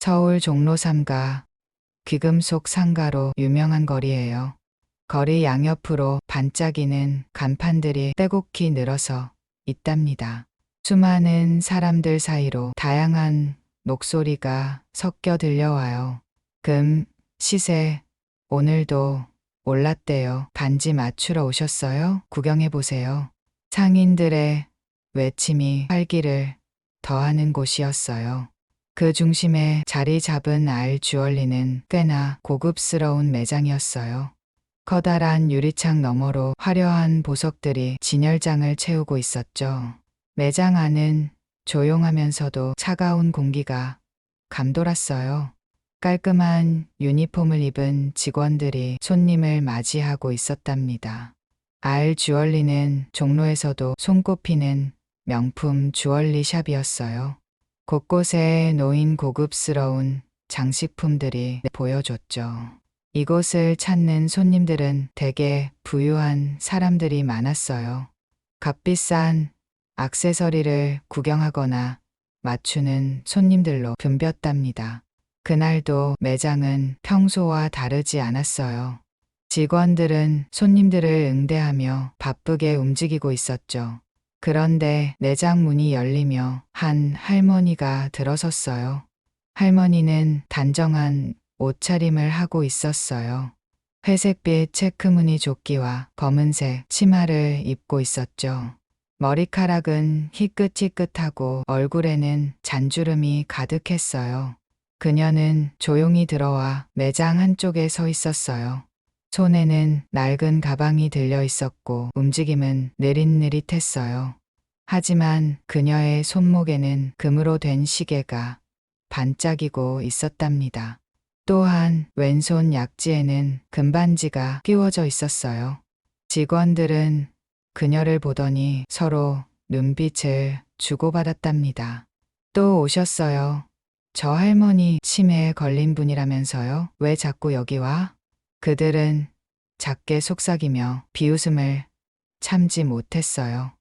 서울 종로 3가 귀금속 상가로 유명한 거리예요. 거리 양옆으로 반짝이는 간판들이 빼곡히 늘어서 있답니다. 수많은 사람들 사이로 다양한 목소리가 섞여 들려와요. 금, 시세, 오늘도 올랐대요. 반지 맞추러 오셨어요? 구경해보세요. 상인들의 외침이 활기를 더하는 곳이었어요. 그 중심에 자리 잡은 알 주얼리는 꽤나 고급스러운 매장이었어요. 커다란 유리창 너머로 화려한 보석들이 진열장을 채우고 있었죠. 매장 안은 조용하면서도 차가운 공기가 감돌았어요. 깔끔한 유니폼을 입은 직원들이 손님을 맞이하고 있었답니다. 알 주얼리는 종로에서도 손꼽히는 명품 주얼리 샵이었어요. 곳곳에 놓인 고급스러운 장식품들이 보여줬죠. 이곳을 찾는 손님들은 대개 부유한 사람들이 많았어요. 값비싼 액세서리를 구경하거나 맞추는 손님들로 붐볐답니다. 그날도 매장은 평소와 다르지 않았어요. 직원들은 손님들을 응대하며 바쁘게 움직이고 있었죠. 그런데 매장 문이 열리며 한 할머니가 들어섰어요. 할머니는 단정한 옷차림을 하고 있었어요. 회색빛 체크무늬 조끼와 검은색 치마를 입고 있었죠. 머리카락은 희끗희끗하고 얼굴에는 잔주름이 가득했어요. 그녀는 조용히 들어와 매장 한쪽에 서 있었어요. 손에는 낡은 가방이 들려 있었고 움직임은 느릿느릿했어요. 하지만 그녀의 손목에는 금으로 된 시계가 반짝이고 있었답니다. 또한 왼손 약지에는 금반지가 끼워져 있었어요. 직원들은 그녀를 보더니 서로 눈빛을 주고받았답니다. 또 오셨어요. 저 할머니 치매에 걸린 분이라면서요? 왜 자꾸 여기 와? 그들은 작게 속삭이며 비웃음을 참지 못했어요.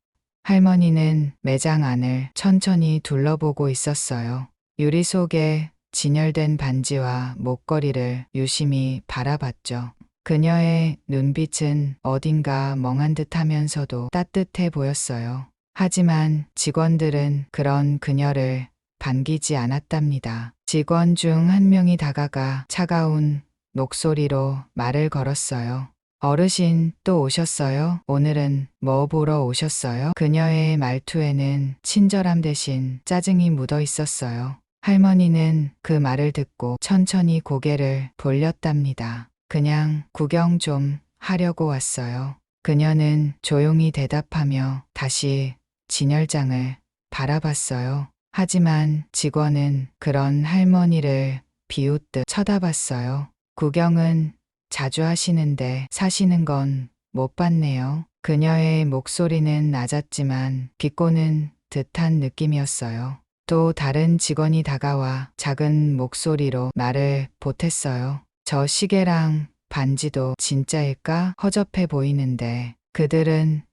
할머니는 매장 안을 천천히 둘러보고 있었어요. 유리 속에 진열된 반지와 목걸이를 유심히 바라봤죠. 그녀의 눈빛은 어딘가 멍한 듯 하면서도 따뜻해 보였어요. 하지만 직원들은 그런 그녀를 반기지 않았답니다. 직원 중 한 명이 다가가 차가운 목소리로 말을 걸었어요. 어르신 또 오셨어요? 오늘은 뭐 보러 오셨어요? 그녀의 말투에는 친절함 대신 짜증이 묻어 있었어요. 할머니는 그 말을 듣고 천천히 고개를 돌렸답니다. 그냥 구경 좀 하려고 왔어요. 그녀는 조용히 대답하며 다시 진열장을 바라봤어요. 하지만 직원은 그런 할머니를 비웃듯 쳐다봤어요. 구경은 자주 하시는데 사시는 건 못 봤네요. 그녀의 목소리는 낮았지만 비꼬는 듯한 느낌이었어요. 또 다른 직원이 다가와 작은 목소리로 말을 보탰어요. 저 시계랑 반지도 진짜일까? 허접해 보이는데. 그들은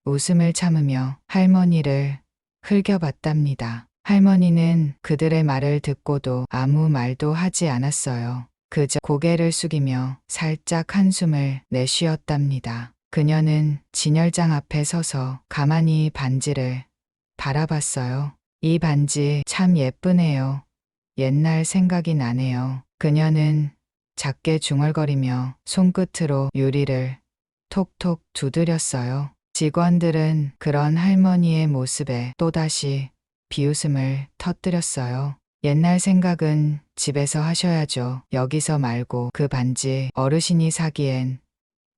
웃음을 참으며 할머니를 흘겨봤답니다. 할머니는 그들의 말을 듣고도 아무 말도 하지 않았어요. 그저 고개를 숙이며 살짝 한숨을 내쉬었답니다. 그녀는 진열장 앞에 서서 가만히 반지를 바라봤어요. 이 반지 참 예쁘네요. 옛날 생각이 나네요. 그녀는 작게 중얼거리며 손끝으로 유리를 톡톡 두드렸어요. 직원들은 그런 할머니의 모습에 또다시 비웃음을 터뜨렸어요. 옛날 생각은 집에서 하셔야죠. 여기서 말고 그 반지 어르신이 사기엔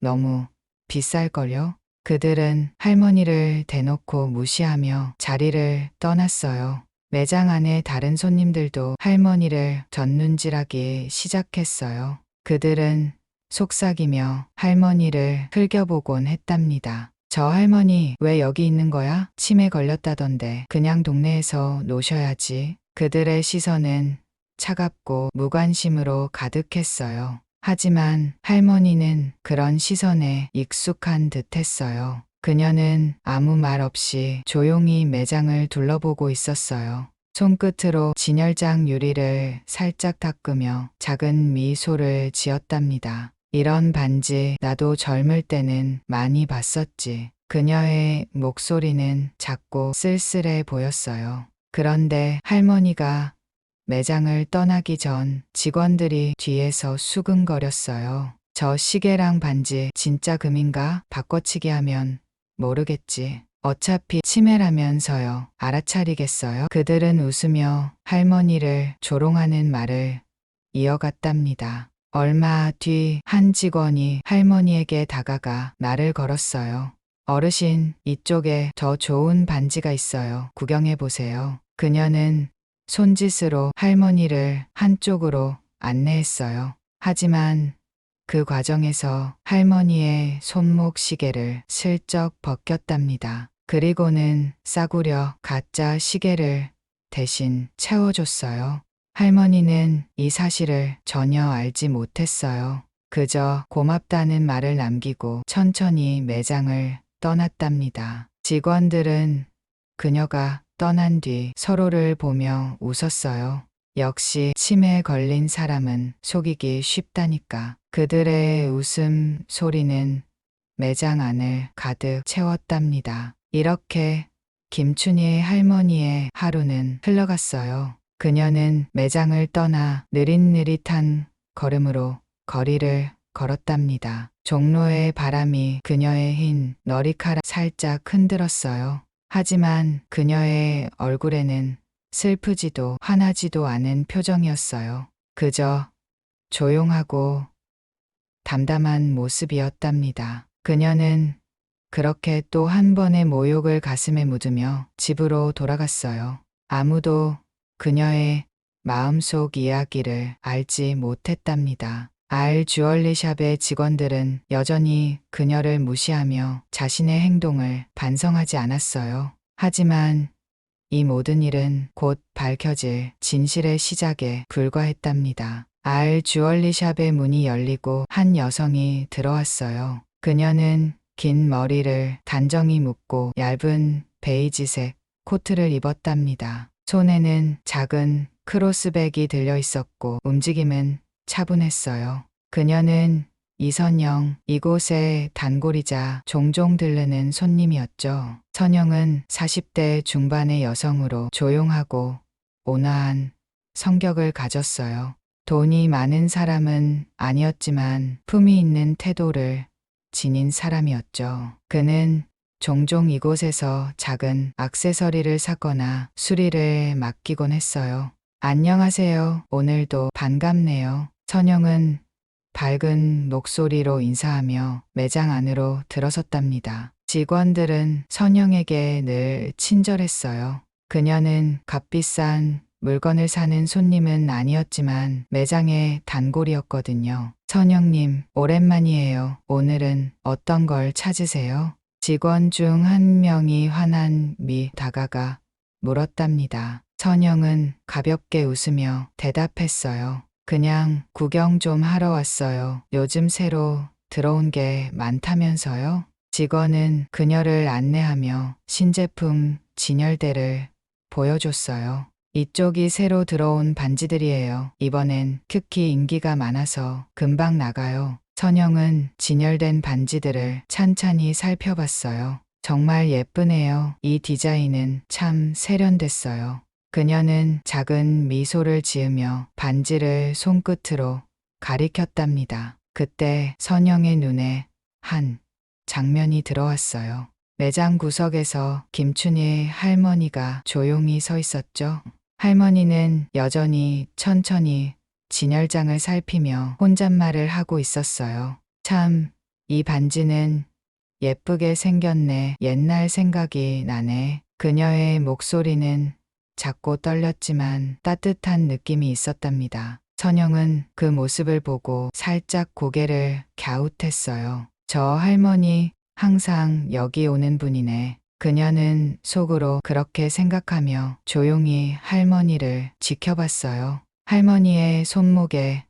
너무 비쌀걸요? 그들은 할머니를 대놓고 무시하며 자리를 떠났어요. 매장 안에 다른 손님들도 할머니를 젓눈질하기 시작했어요. 그들은 속삭이며 할머니를 흘겨보곤 했답니다. 저 할머니 왜 여기 있는 거야? 치매 걸렸다던데 그냥 동네에서 노셔야지. 그들의 시선은 차갑고 무관심으로 가득했어요. 하지만 할머니는 그런 시선에 익숙한 듯했어요. 그녀는 아무 말 없이 조용히 매장을 둘러보고 있었어요. 손끝으로 진열장 유리를 살짝 닦으며 작은 미소를 지었답니다. 이런 반지 나도 젊을 때는 많이 봤었지. 그녀의 목소리는 작고 쓸쓸해 보였어요. 그런데 할머니가 매장을 떠나기 전 직원들이 뒤에서 수근거렸어요. 저 시계랑 반지 진짜 금인가? 바꿔치기 하면 모르겠지. 어차피 치매라면서요. 알아차리겠어요? 그들은 웃으며 할머니를 조롱하는 말을 이어갔답니다. 얼마 뒤 한 직원이 할머니에게 다가가 말을 걸었어요. 어르신, 이쪽에 더 좋은 반지가 있어요. 구경해 보세요. 그녀는 손짓으로 할머니를 한쪽으로 안내했어요. 하지만 그 과정에서 할머니의 손목 시계를 슬쩍 벗겼답니다. 그리고는 싸구려 가짜 시계를 대신 채워줬어요. 할머니는 이 사실을 전혀 알지 못했어요. 그저 고맙다는 말을 남기고 천천히 매장을 떠났답니다. 직원들은 그녀가 떠난 뒤 서로를 보며 웃었어요. 역시 치매에 걸린 사람은 속이기 쉽다니까. 그들의 웃음 소리는 매장 안을 가득 채웠답니다. 이렇게 김춘희의 할머니의 하루는 흘러갔어요. 그녀는 매장을 떠나 느릿느릿한 걸음으로 거리를 걸었답니다. 종로의 바람이 그녀의 흰 머리카락 살짝 흔들었어요. 하지만 그녀의 얼굴에는 슬프지도 화나지도 않은 표정이었어요. 그저 조용하고 담담한 모습이었답니다. 그녀는 그렇게 또 한 번의 모욕을 가슴에 묻으며 집으로 돌아갔어요. 아무도 그녀의 마음속 이야기를 알지 못했답니다. 알 주얼리샵의 직원들은 여전히 그녀를 무시하며 자신의 행동을 반성하지 않았어요. 하지만 이 모든 일은 곧 밝혀질 진실의 시작에 불과했답니다. 알 주얼리샵의 문이 열리고 한 여성이 들어왔어요. 그녀는 긴 머리를 단정히 묶고 얇은 베이지색 코트를 입었답니다. 손에는 작은 크로스백이 들려 있었고 움직임은 차분했어요. 그녀는 이선영, 이곳의 단골이자 종종 들르는 손님이었죠. 선영은 40대 중반의 여성으로 조용하고 온화한 성격을 가졌어요. 돈이 많은 사람은 아니었지만 품위 있는 태도를 지닌 사람이었죠. 그는 종종 이곳에서 작은 액세서리를 사거나 수리를 맡기곤 했어요. 안녕하세요. 오늘도 반갑네요. 선영은 밝은 목소리로 인사하며 매장 안으로 들어섰답니다. 직원들은 선영에게 늘 친절했어요. 그녀는 값비싼 물건을 사는 손님은 아니었지만 매장의 단골이었거든요. 선영님, 오랜만이에요. 오늘은 어떤 걸 찾으세요? 직원 중 한 명이 화난 미 다가가 물었답니다. 선영은 가볍게 웃으며 대답했어요. 그냥 구경 좀 하러 왔어요. 요즘 새로 들어온 게 많다면서요? 직원은 그녀를 안내하며 신제품 진열대를 보여줬어요. 이쪽이 새로 들어온 반지들이에요. 이번엔 특히 인기가 많아서 금방 나가요. 선영은 진열된 반지들을 찬찬히 살펴봤어요. 정말 예쁘네요. 이 디자인은 참 세련됐어요. 그녀는 작은 미소를 지으며 반지를 손끝으로 가리켰답니다. 그때 선영의 눈에 한 장면이 들어왔어요. 매장 구석에서 김춘희의 할머니가 조용히 서 있었죠. 할머니는 여전히 천천히 진열장을 살피며 혼잣말을 하고 있었어요. 참, 이 반지는 예쁘게 생겼네. 옛날 생각이 나네. 그녀의 목소리는 작고 떨렸지만 따뜻한 느낌이 있었답니다. 선영은 그 모습을 보고 살짝 고개를 갸웃했어요. 저 할머니 항상 여기 오는 분이네. 그녀는 속으로 그렇게 생각하며 조용히 할머니를 지켜봤어요. 할머니의 손목에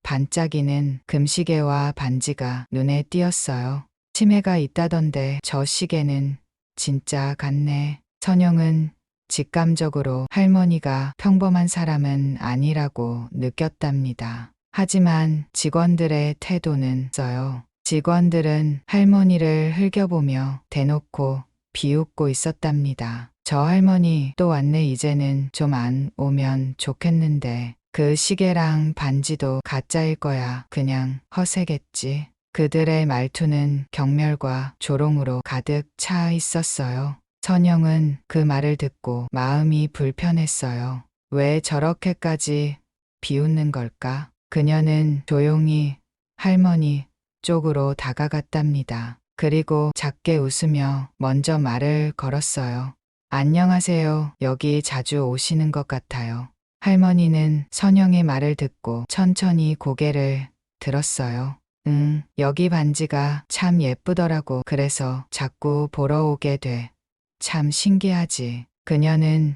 반짝이는 금시계와 반지가 눈에 띄었어요. 치매가 있다던데 저 시계는 진짜 같네. 선영은 직감적으로 할머니가 평범한 사람은 아니라고 느꼈답니다. 하지만 직원들의 태도는 써요. 직원들은 할머니를 흘겨보며 대놓고 비웃고 있었답니다. 저 할머니 또 왔네. 이제는 좀 안 오면 좋겠는데 그 시계랑 반지도 가짜일 거야. 그냥 허세겠지. 그들의 말투는 경멸과 조롱으로 가득 차 있었어요. 선영은 그 말을 듣고 마음이 불편했어요. 왜 저렇게까지 비웃는 걸까? 그녀는 조용히 할머니 쪽으로 다가갔답니다. 그리고 작게 웃으며 먼저 말을 걸었어요. 안녕하세요. 여기 자주 오시는 것 같아요. 할머니는 선영의 말을 듣고 천천히 고개를 들었어요. 여기 반지가 참 예쁘더라고. 그래서 자꾸 보러 오게 돼. 참 신기하지. 그녀는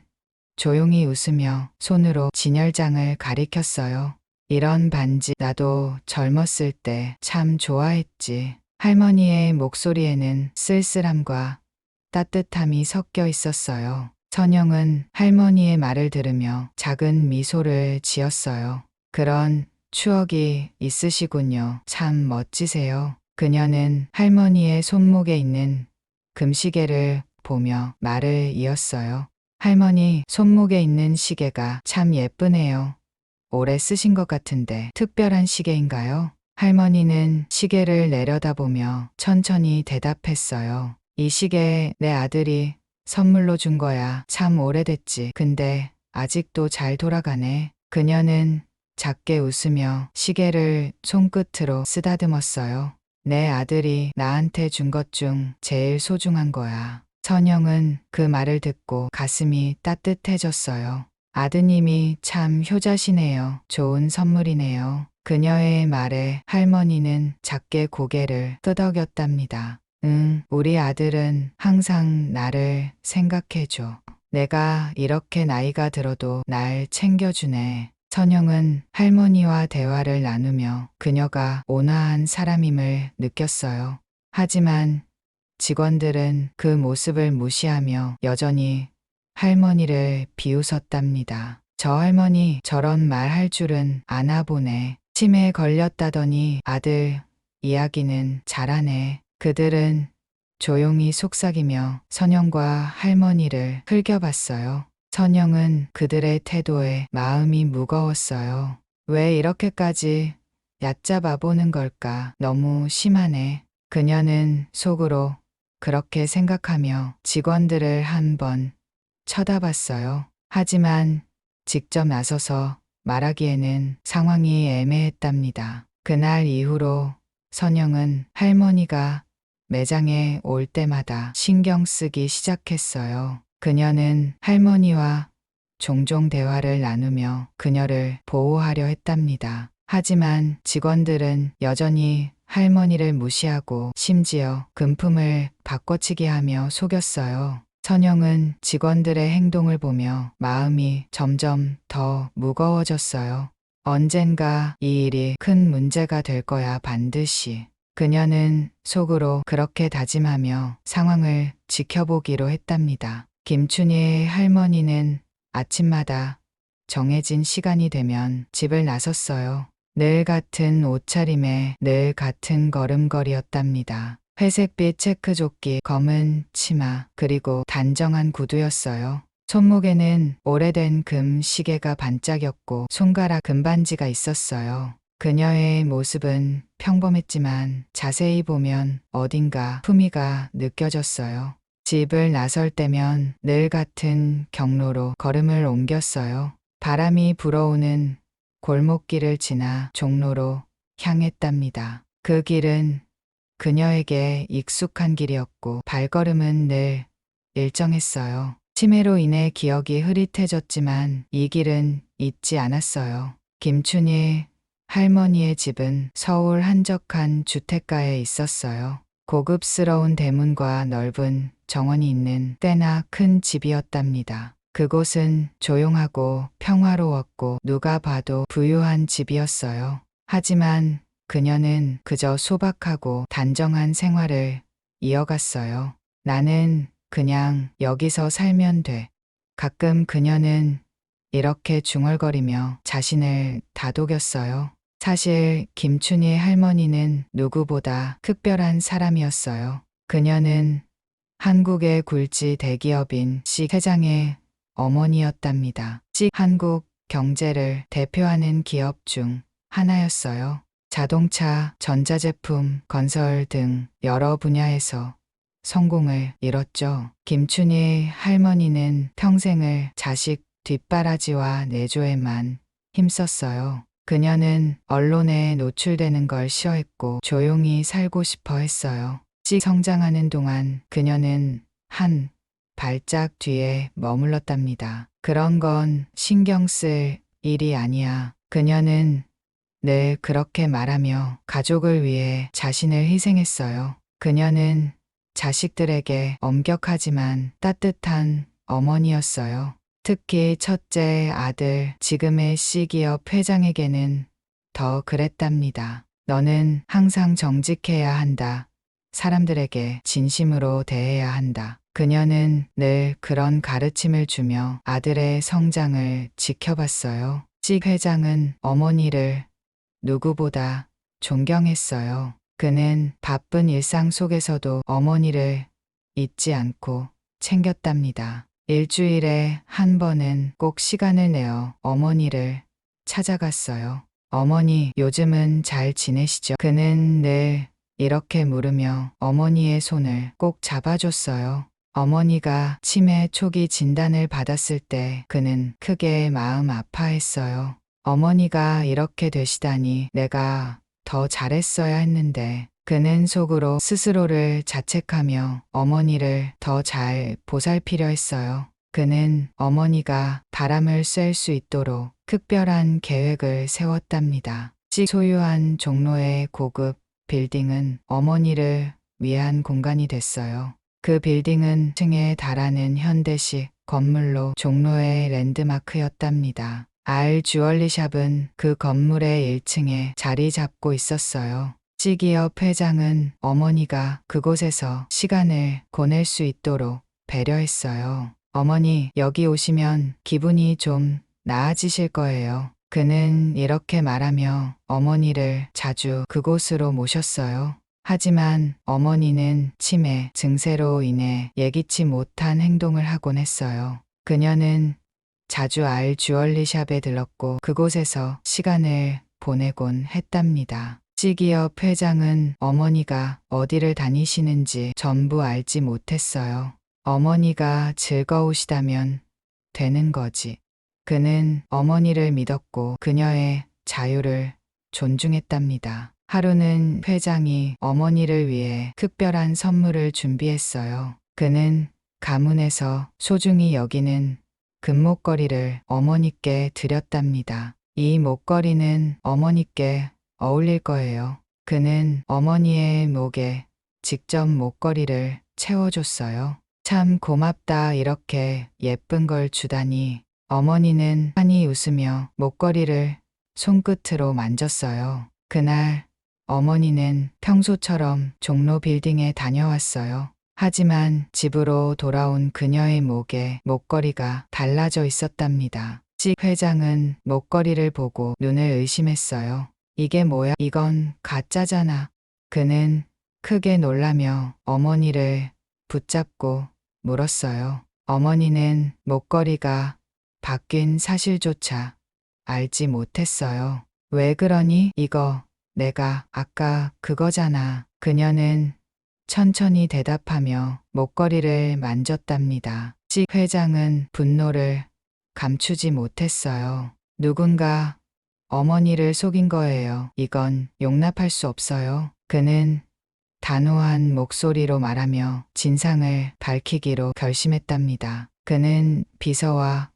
조용히 웃으며 손으로 진열장을 가리켰어요. 이런 반지 나도 젊었을 때 참 좋아했지. 할머니의 목소리에는 쓸쓸함과 따뜻함이 섞여 있었어요. 선영은 할머니의 말을 들으며 작은 미소를 지었어요. 그런 추억이 있으시군요. 참 멋지세요. 그녀는 할머니의 손목에 있는 금시계를 보며 말을 이었어요. 할머니, 손목에 있는 시계가 참 예쁘네요. 오래 쓰신 것 같은데 특별한 시계인가요? 할머니는 시계를 내려다보며 천천히 대답했어요. 이 시계 내 아들이 선물로 준 거야. 참 오래됐지. 근데 아직도 잘 돌아가네. 그녀는 작게 웃으며 시계를 손끝으로 쓰다듬었어요. 내 아들이 나한테 준 것 중 제일 소중한 거야. 선영은 그 말을 듣고 가슴이 따뜻해졌어요. 아드님이 참 효자시네요. 좋은 선물이네요. 그녀의 말에 할머니는 작게 고개를 끄덕였답니다. 우리 아들은 항상 나를 생각해줘. 내가 이렇게 나이가 들어도 날 챙겨주네. 선영은 할머니와 대화를 나누며 그녀가 온화한 사람임을 느꼈어요. 하지만 직원들은 그 모습을 무시하며 여전히 할머니를 비웃었답니다. 저 할머니 저런 말 할 줄은 아나 보네. 치매에 걸렸다더니 아들 이야기는 잘하네. 그들은 조용히 속삭이며 선영과 할머니를 흘겨봤어요. 선영은 그들의 태도에 마음이 무거웠어요. 왜 이렇게까지 얕잡아 보는 걸까? 너무 심하네. 그녀는 속으로 그렇게 생각하며 직원들을 한번 쳐다봤어요. 하지만 직접 나서서 말하기에는 상황이 애매했답니다. 그날 이후로 선영은 할머니가 매장에 올 때마다 신경 쓰기 시작했어요. 그녀는 할머니와 종종 대화를 나누며 그녀를 보호하려 했답니다. 하지만 직원들은 여전히 할머니를 무시하고 심지어 금품을 바꿔치기 하며 속였어요. 선영은 직원들의 행동을 보며 마음이 점점 더 무거워졌어요. 언젠가 이 일이 큰 문제가 될 거야 반드시. 그녀는 속으로 그렇게 다짐하며 상황을 지켜보기로 했답니다. 김춘희의 할머니는 아침마다 정해진 시간이 되면 집을 나섰어요. 늘 같은 옷차림에 늘 같은 걸음걸이였답니다. 회색빛 체크조끼, 검은 치마, 그리고 단정한 구두였어요. 손목에는 오래된 금 시계가 반짝였고 손가락 금반지가 있었어요. 그녀의 모습은 평범했지만 자세히 보면 어딘가 품위가 느껴졌어요. 집을 나설 때면 늘 같은 경로로 걸음을 옮겼어요. 바람이 불어오는 골목길을 지나 종로로 향했답니다. 그 길은 그녀에게 익숙한 길이었고 발걸음은 늘 일정했어요. 치매로 인해 기억이 흐릿해졌지만 이 길은 잊지 않았어요. 김춘희 할머니의 집은 서울 한적한 주택가에 있었어요. 고급스러운 대문과 넓은 정원이 있는 꽤나 큰 집이었답니다. 그곳은 조용하고 평화로웠고 누가 봐도 부유한 집이었어요. 하지만 그녀는 그저 소박하고 단정한 생활을 이어갔어요. 나는 그냥 여기서 살면 돼. 가끔 그녀는 이렇게 중얼거리며 자신을 다독였어요. 사실 김춘희의 할머니는 누구보다 특별한 사람이었어요. 그녀는 한국의 굴지 대기업인 씩 회장의 어머니였답니다. 씩 한국 경제를 대표하는 기업 중 하나였어요. 자동차, 전자제품, 건설 등 여러 분야에서 성공을 이뤘죠. 김춘희의 할머니는 평생을 자식 뒷바라지와 내조에만 힘썼어요. 그녀는 언론에 노출되는 걸 싫어했고 조용히 살고 싶어 했어요. 씩 성장하는 동안 그녀는 한 발짝 뒤에 머물렀답니다. 그런 건 신경 쓸 일이 아니야. 그녀는 늘 그렇게 말하며 가족을 위해 자신을 희생했어요. 그녀는 자식들에게 엄격하지만 따뜻한 어머니였어요. 특히 첫째 아들, 지금의 C기업 회장에게는 더 그랬답니다. 너는 항상 정직해야 한다. 사람들에게 진심으로 대해야 한다. 그녀는 늘 그런 가르침을 주며 아들의 성장을 지켜봤어요. C 회장은 어머니를 누구보다 존경했어요. 그는 바쁜 일상 속에서도 어머니를 잊지 않고 챙겼답니다. 일주일에 한 번은 꼭 시간을 내어 어머니를 찾아갔어요. 어머니, 요즘은 잘 지내시죠? 그는 늘 이렇게 물으며 어머니의 손을 꼭 잡아줬어요. 어머니가 치매 초기 진단을 받았을 때 그는 크게 마음 아파했어요. 어머니가 이렇게 되시다니 내가 더 잘했어야 했는데 그는 속으로 스스로를 자책하며 어머니를 더 잘 보살피려 했어요. 그는 어머니가 바람을 쐴 수 있도록 특별한 계획을 세웠답니다. 씩 소유한 종로의 고급 빌딩은 어머니를 위한 공간이 됐어요. 그 빌딩은 층에 달하는 현대식 건물로 종로의 랜드마크였답니다. R 주얼리샵은 그 건물의 1층에 자리 잡고 있었어요. C기업 회장은 어머니가 그곳에서 시간을 보낼 수 있도록 배려했어요. 어머니, 여기 오시면 기분이 좀 나아지실 거예요. 그는 이렇게 말하며 어머니를 자주 그곳으로 모셨어요. 하지만 어머니는 치매 증세로 인해 예기치 못한 행동을 하곤 했어요. 그녀는 자주 R 주얼리샵에 들렀고 그곳에서 시간을 보내곤 했답니다. C기업 회장은 어머니가 어디를 다니시는지 전부 알지 못했어요. 어머니가 즐거우시다면 되는 거지. 그는 어머니를 믿었고 그녀의 자유를 존중했답니다. 하루는 회장이 어머니를 위해 특별한 선물을 준비했어요. 그는 가문에서 소중히 여기는 금목걸이를 어머니께 드렸답니다. 이 목걸이는 어머니께 어울릴 거예요. 그는 어머니의 목에 직접 목걸이를 채워줬어요. 참 고맙다, 이렇게 예쁜 걸 주다니. 어머니는 환히 웃으며 목걸이를 손끝으로 만졌어요. 그날 어머니는 평소처럼 종로 빌딩에 다녀왔어요. 하지만 집으로 돌아온 그녀의 목에 목걸이가 달라져 있었답니다. 씩 회장은 목걸이를 보고 눈을 의심했어요. 이게 뭐야? 이건 가짜잖아. 그는 크게 놀라며 어머니를 붙잡고 물었어요. 어머니는 목걸이가 바뀐 사실조차 알지 못했어요. 왜 그러니? 이거 내가 아까 그거잖아. 그녀는 천천히 대답하며 목걸이를 만졌답니다. 씩 회장은 분노를 감추지 못했어요. 누군가 어머니를 속인 거예요. 이건 용납할 수 없어요. 그는 단호한 목소리로 말하며 진상을 밝히기로 결심했답니다. 그는 비서와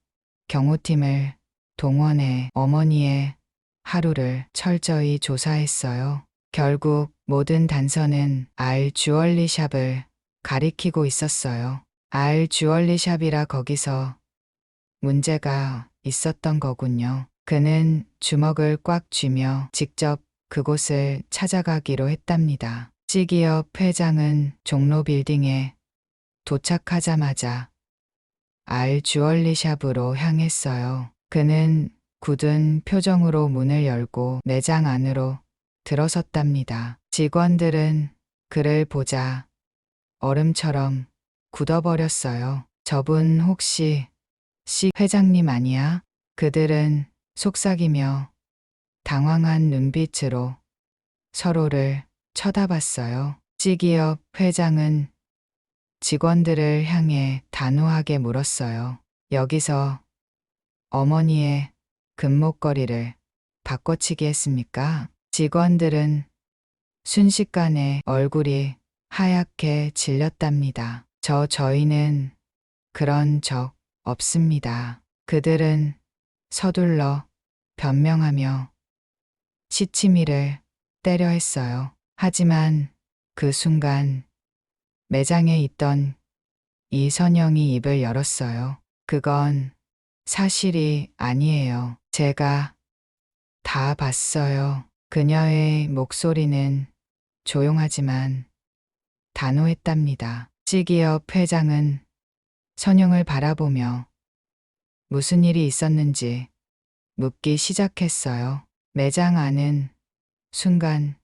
경호팀을 동원해 어머니의 하루를 철저히 조사했어요. 결국 모든 단서는 R 주얼리샵을 가리키고 있었어요. R 주얼리샵이라 거기서 문제가 있었던 거군요. 그는 주먹을 꽉 쥐며 직접 그곳을 찾아가기로 했답니다. C기업 회장은 종로 빌딩에 도착하자마자 알 주얼리샵으로 향했어요. 그는 굳은 표정으로 문을 열고 매장 안으로 들어섰답니다. 직원들은 그를 보자 얼음처럼 굳어버렸어요. 저분 혹시 회장님 아니야? 그들은 속삭이며 당황한 눈빛으로 서로를 쳐다봤어요. 시기업 회장은 직원들을 향해 단호하게 물었어요. 여기서 어머니의 금목걸이를 바꿔치기 했습니까? 직원들은 순식간에 얼굴이 하얗게 질렸답니다. 저희는 그런 적 없습니다. 그들은 서둘러 변명하며 시치미를 때려 했어요. 하지만 그 순간 매장에 있던 이선영이 입을 열었어요. 그건 사실이 아니에요. 제가 다 봤어요. 그녀의 목소리는 조용하지만 단호했답니다. 시기업 회장은 선영을 바라보며 무슨 일이 있었는지 묻기 시작했어요. 매장 안은 순간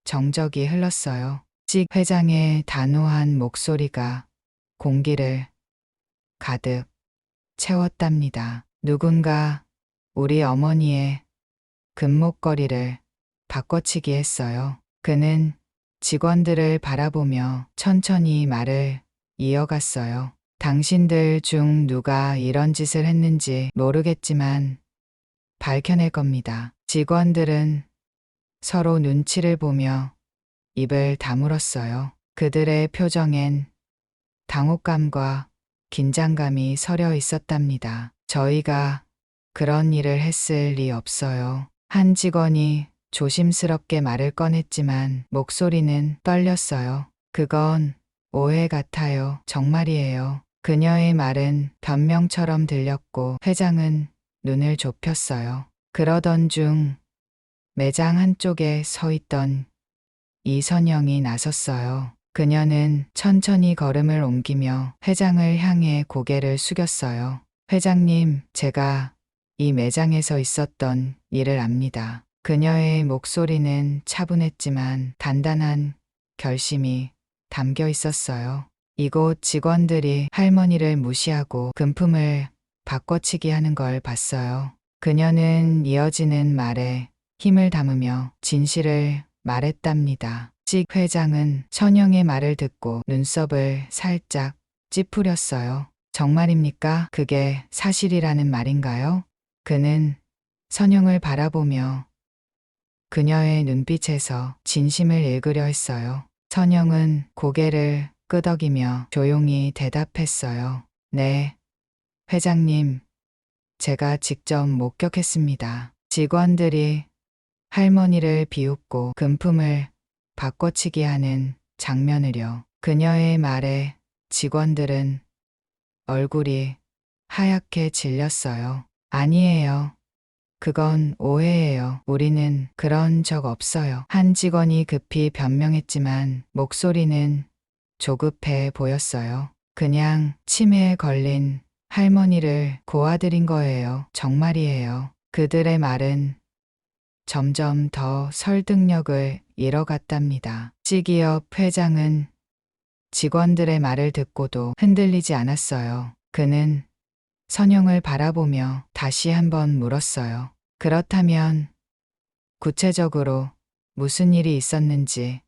정적이 흘렀어요. 식 회장의 단호한 목소리가 공기를 가득 채웠답니다. 누군가 우리 어머니의 금목걸이를 바꿔치기 했어요. 그는 직원들을 바라보며 천천히 말을 이어갔어요. 당신들 중 누가 이런 짓을 했는지 모르겠지만 밝혀낼 겁니다. 직원들은 서로 눈치를 보며 입을 다물었어요. 그들의 표정엔 당혹감과 긴장감이 서려 있었답니다. 저희가 그런 일을 했을 리 없어요. 한 직원이 조심스럽게 말을 꺼냈지만 목소리는 떨렸어요. 그건 오해 같아요. 정말이에요. 그녀의 말은 변명처럼 들렸고 회장은 눈을 좁혔어요. 그러던 중 매장 한쪽에 서 있던 이선영이 나섰어요. 그녀는 천천히 걸음을 옮기며 회장을 향해 고개를 숙였어요. 회장님, 제가 이 매장에서 있었던 일을 압니다. 그녀의 목소리는 차분했지만 단단한 결심이 담겨 있었어요. 이곳 직원들이 할머니를 무시하고 금품을 바꿔치기 하는 걸 봤어요. 그녀는 이어지는 말에 힘을 담으며 진실을 말했답니다. 식 회장은 선영의 말을 듣고 눈썹을 살짝 찌푸렸어요. 정말입니까? 그게 사실이라는 말인가요? 그는 선영을 바라보며 그녀의 눈빛에서 진심을 읽으려 했어요. 선영은 고개를 끄덕이며 조용히 대답했어요. 네, 회장님, 제가 직접 목격했습니다. 직원들이 할머니를 비웃고 금품을 바꿔치기 하는 장면을요. 그녀의 말에 직원들은 얼굴이 하얗게 질렸어요. 아니에요. 그건 오해예요. 우리는 그런 적 없어요. 한 직원이 급히 변명했지만 목소리는 조급해 보였어요. 그냥 치매에 걸린 할머니를 고아드린 거예요. 정말이에요. 그들의 말은 점점 더 설득력을 잃어갔답니다. 시기업 회장은 직원들의 말을 듣고도 흔들리지 않았어요. 그는 선영을 바라보며 다시 한번 물었어요. 그렇다면 구체적으로 무슨 일이 있었는지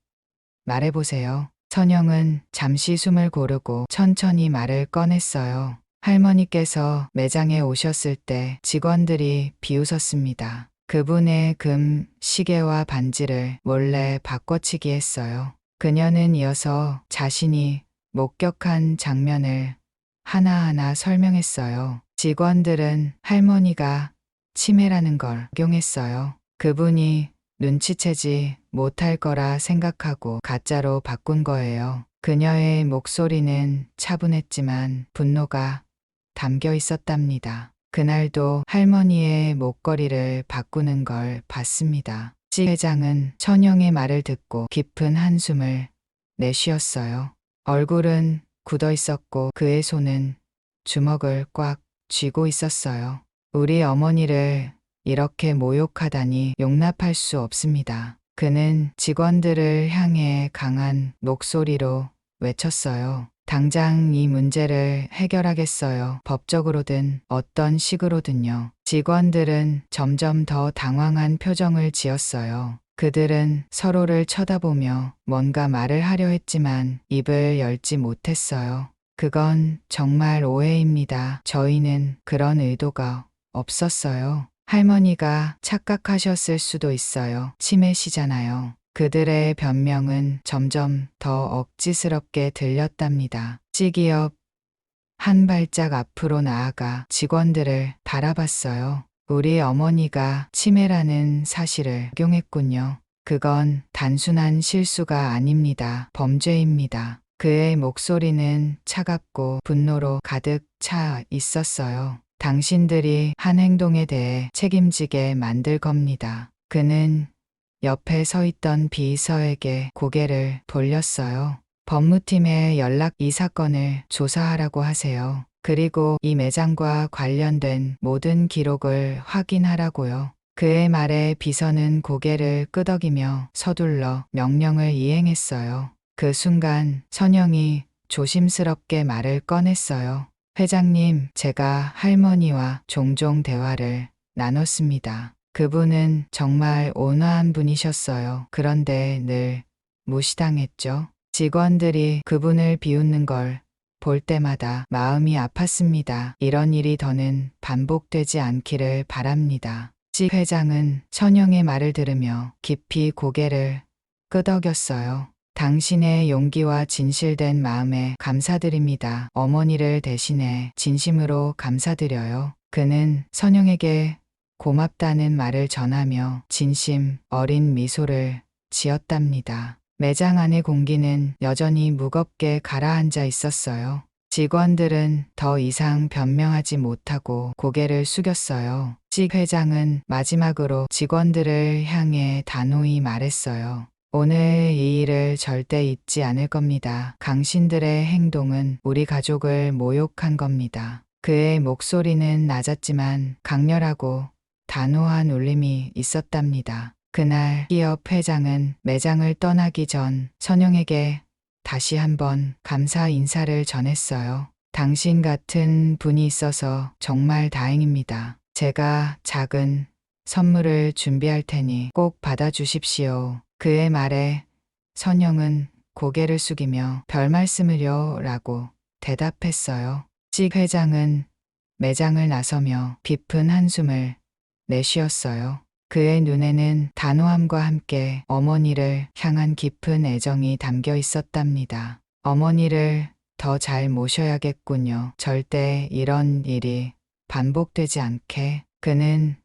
말해보세요. 선영은 잠시 숨을 고르고 천천히 말을 꺼냈어요. 할머니께서 매장에 오셨을 때 직원들이 비웃었습니다. 그분의 금 시계와 반지를 몰래 바꿔치기 했어요. 그녀는 이어서 자신이 목격한 장면을 하나하나 설명했어요. 직원들은 할머니가 치매라는 걸 악용했어요. 그분이 눈치채지 못할 거라 생각하고 가짜로 바꾼 거예요. 그녀의 목소리는 차분했지만 분노가 담겨 있었답니다. 그날도 할머니의 목걸이를 바꾸는 걸 봤습니다. 시 회장은 선영의 말을 듣고 깊은 한숨을 내쉬었어요. 얼굴은 굳어 있었고 그의 손은 주먹을 꽉 쥐고 있었어요. 우리 어머니를 이렇게 모욕하다니 용납할 수 없습니다. 그는 직원들을 향해 강한 목소리로 외쳤어요. 당장 이 문제를 해결하겠어요. 법적으로든 어떤 식으로든요. 직원들은 점점 더 당황한 표정을 지었어요. 그들은 서로를 쳐다보며 뭔가 말을 하려 했지만 입을 열지 못했어요. 그건 정말 오해입니다. 저희는 그런 의도가 없었어요. 할머니가 착각하셨을 수도 있어요. 치매시잖아요. 그들의 변명은 점점 더 억지스럽게 들렸답니다. 찌기업 한 발짝 앞으로 나아가 직원들을 바라봤어요. 우리 어머니가 치매라는 사실을 적용했군요. 그건 단순한 실수가 아닙니다. 범죄입니다. 그의 목소리는 차갑고 분노로 가득 차 있었어요. 당신들이 한 행동에 대해 책임지게 만들 겁니다. 그는 옆에 서 있던 비서에게 고개를 돌렸어요. 법무팀에 이 사건을 조사하라고 하세요. 그리고 이 매장과 관련된 모든 기록을 확인하라고요. 그의 말에 비서는 고개를 끄덕이며 서둘러 명령을 이행했어요. 그 순간 선영이 조심스럽게 말을 꺼냈어요. 회장님, 제가 할머니와 종종 대화를 나눴습니다. 그분은 정말 온화한 분이셨어요. 그런데 늘 무시당했죠. 직원들이 그분을 비웃는 걸 볼 때마다 마음이 아팠습니다. 이런 일이 더는 반복되지 않기를 바랍니다. 직 회장은 선영의 말을 들으며 깊이 고개를 끄덕였어요. 당신의 용기와 진실된 마음에 감사드립니다. 어머니를 대신해 진심으로 감사드려요. 그는 선영에게 고맙다는 말을 전하며 진심 어린 미소를 지었답니다. 매장 안의 공기는 여전히 무겁게 가라앉아 있었어요. 직원들은 더 이상 변명하지 못하고 고개를 숙였어요. 직 회장은 마지막으로 직원들을 향해 단호히 말했어요. 오늘 이 일을 절대 잊지 않을 겁니다. 당신들의 행동은 우리 가족을 모욕한 겁니다. 그의 목소리는 낮았지만 강렬하고 단호한 울림이 있었답니다. 그날 기업 회장은 매장을 떠나기 전 선영에게 다시 한번 감사 인사를 전했어요. 당신 같은 분이 있어서 정말 다행입니다. 제가 작은 선물을 준비할 테니 꼭 받아주십시오. 그의 말에 선영은 고개를 숙이며 별 말씀을요 라고 대답했어요. 직 회장은 매장을 나서며 깊은 한숨을 내쉬었어요. 그의 눈에는 단호함과 함께 어머니를 향한 깊은 애정이 담겨 있었답니다. 어머니를 더 잘 모셔야겠군요. 절대 이런 일이 반복되지 않게. 그는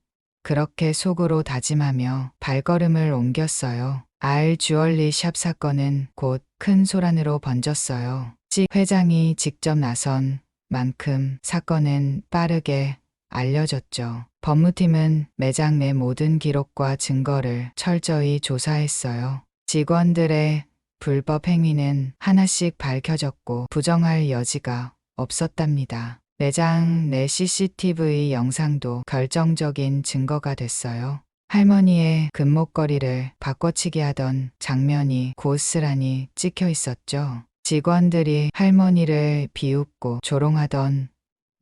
그렇게 속으로 다짐하며 발걸음을 옮겼어요. 알 주얼리 샵 사건은 곧 큰 소란으로 번졌어요. 직 회장이 직접 나선 만큼 사건은 빠르게 알려졌죠. 법무팀은 매장 내 모든 기록과 증거를 철저히 조사했어요. 직원들의 불법 행위는 하나씩 밝혀졌고 부정할 여지가 없었답니다. 매장 내 CCTV 영상도 결정적인 증거가 됐어요. 할머니의 금목걸이를 바꿔치기 하던 장면이 고스란히 찍혀 있었죠. 직원들이 할머니를 비웃고 조롱하던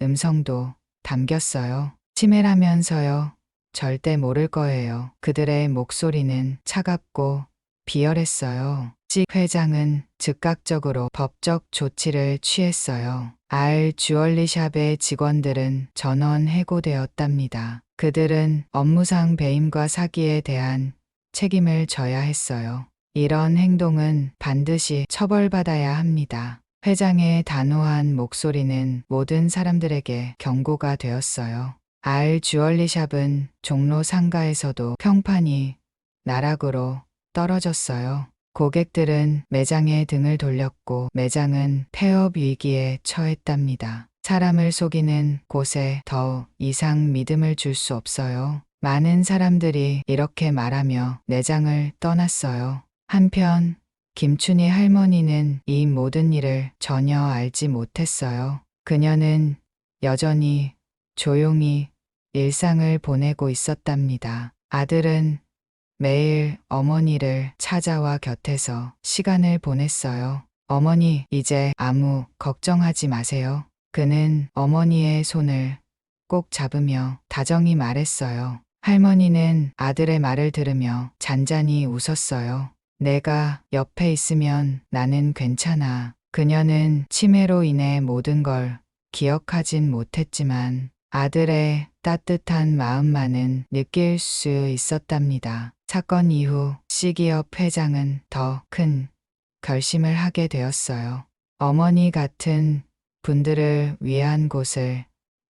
음성도 담겼어요. 치매라면서요. 절대 모를 거예요. 그들의 목소리는 차갑고 비열했어요. 직 회장은 즉각적으로 법적 조치를 취했어요. 알 주얼리샵의 직원들은 전원 해고되었답니다. 그들은 업무상 배임과 사기에 대한 책임을 져야 했어요. 이런 행동은 반드시 처벌받아야 합니다. 회장의 단호한 목소리는 모든 사람들에게 경고가 되었어요. 알 주얼리샵은 종로 상가에서도 평판이 나락으로 떨어졌어요. 고객들은 매장에 등을 돌렸고 매장은 폐업 위기에 처했답니다. 사람을 속이는 곳에 더 이상 믿음을 줄 수 없어요. 많은 사람들이 이렇게 말하며 매장을 떠났어요. 한편 김춘희 할머니는 이 모든 일을 전혀 알지 못했어요. 그녀는 여전히 조용히 일상을 보내고 있었답니다. 아들은 매일 어머니를 찾아와 곁에서 시간을 보냈어요. 어머니, 이제 아무 걱정하지 마세요. 그는 어머니의 손을 꼭 잡으며 다정히 말했어요. 할머니는 아들의 말을 들으며 잔잔히 웃었어요. 내가 옆에 있으면 나는 괜찮아. 그녀는 치매로 인해 모든 걸 기억하진 못했지만 아들의 따뜻한 마음만은 느낄 수 있었답니다. 사건 이후 C기업 회장은 더 큰 결심을 하게 되었어요. 어머니 같은 분들을 위한 곳을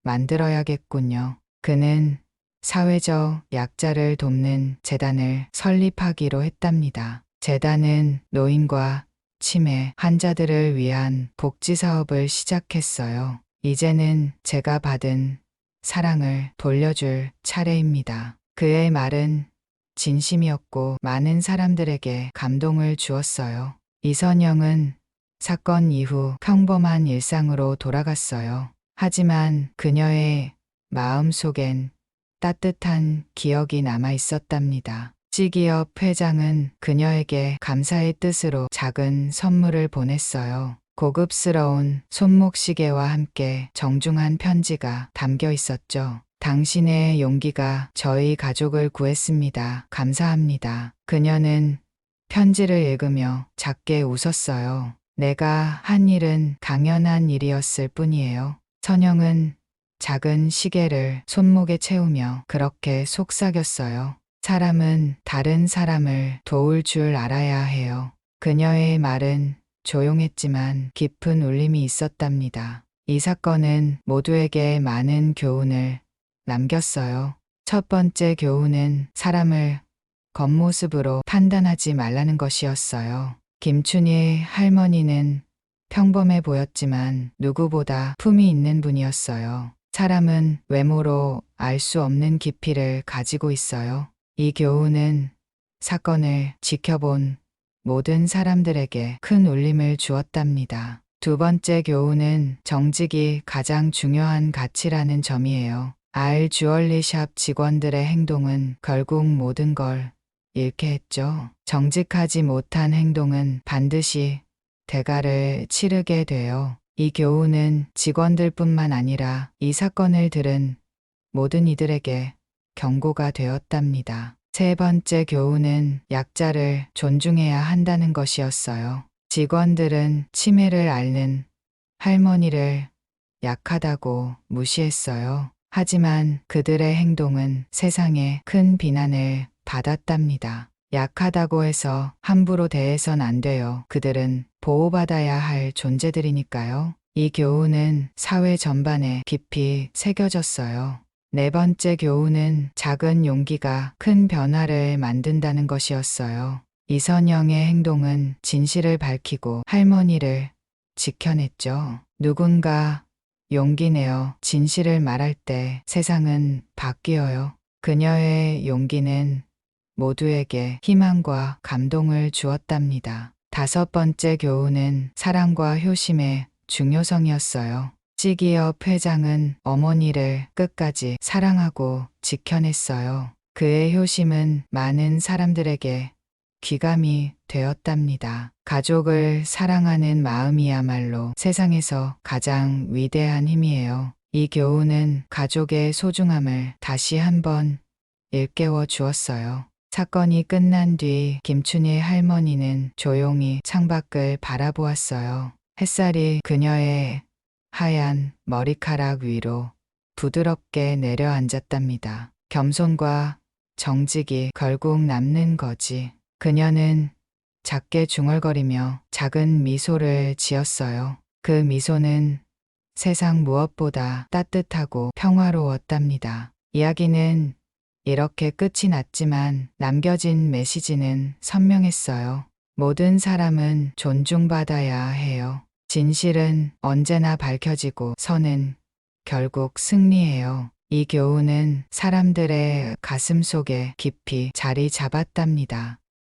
만들어야겠군요. 그는 사회적 약자를 돕는 재단을 설립하기로 했답니다. 재단은 노인과 치매 환자들을 위한 복지 사업을 시작했어요. 이제는 제가 받은 사랑을 돌려줄 차례입니다. 그의 말은 진심이었고 많은 사람들에게 감동을 주었어요. 이선영은 사건 이후 평범한 일상으로 돌아갔어요. 하지만 그녀의 마음속엔 따뜻한 기억이 남아 있었답니다. C기업 회장은 그녀에게 감사의 뜻으로 작은 선물을 보냈어요. 고급스러운 손목시계와 함께 정중한 편지가 담겨 있었죠. 당신의 용기가 저희 가족을 구했습니다. 감사합니다. 그녀는 편지를 읽으며 작게 웃었어요. 내가 한 일은 당연한 일이었을 뿐이에요. 선영은 작은 시계를 손목에 채우며 그렇게 속삭였어요. 사람은 다른 사람을 도울 줄 알아야 해요. 그녀의 말은 조용했지만 깊은 울림이 있었답니다. 이 사건은 모두에게 많은 교훈을 남겼어요. 첫 번째 교훈은 사람을 겉모습으로 판단하지 말라는 것이었어요. 김춘희의 할머니는 평범해 보였지만 누구보다 품이 있는 분이었어요. 사람은 외모로 알 수 없는 깊이를 가지고 있어요. 이 교훈은 사건을 지켜본 모든 사람들에게 큰 울림을 주었답니다. 두 번째 교훈은 정직이 가장 중요한 가치라는 점이에요. 알 주얼리샵 직원들의 행동은 결국 모든 걸 잃게 했죠. 정직하지 못한 행동은 반드시 대가를 치르게 돼요. 이 교훈은 직원들뿐만 아니라 이 사건을 들은 모든 이들에게 경고가 되었답니다. 세 번째 교훈은 약자를 존중해야 한다는 것이었어요. 직원들은 치매를 앓는 할머니를 약하다고 무시했어요. 하지만 그들의 행동은 세상에 큰 비난을 받았답니다. 약하다고 해서 함부로 대해선 안 돼요. 그들은 보호받아야 할 존재들이니까요. 이 교훈은 사회 전반에 깊이 새겨졌어요. 네 번째 교훈은 작은 용기가 큰 변화를 만든다는 것이었어요. 이선영의 행동은 진실을 밝히고 할머니를 지켜냈죠. 누군가 용기 내어 진실을 말할 때 세상은 바뀌어요. 그녀의 용기는 모두에게 희망과 감동을 주었답니다. 다섯 번째 교훈은 사랑과 효심의 중요성이었어요. C기업 회장은 어머니를 끝까지 사랑하고 지켜냈어요. 그의 효심은 많은 사람들에게 귀감이 되었답니다. 가족을 사랑하는 마음이야말로 세상에서 가장 위대한 힘이에요. 이 교훈은 가족의 소중함을 다시 한번 일깨워 주었어요. 사건이 끝난 뒤 김춘희 할머니는 조용히 창밖을 바라보았어요. 햇살이 그녀의 하얀 머리카락 위로 부드럽게 내려앉았답니다. 겸손과 정직이 결국 남는 거지. 그녀는 작게 중얼거리며 작은 미소를 지었어요. 그 미소는 세상 무엇보다 따뜻하고 평화로웠답니다. 이야기는 이렇게 끝이 났지만 남겨진 메시지는 선명했어요. 모든 사람은 존중받아야 해요. 진실은 언제나 밝혀지고 선은 결국 승리해요. 이 교훈은 사람들의 가슴 속에 깊이 자리 잡았답니다.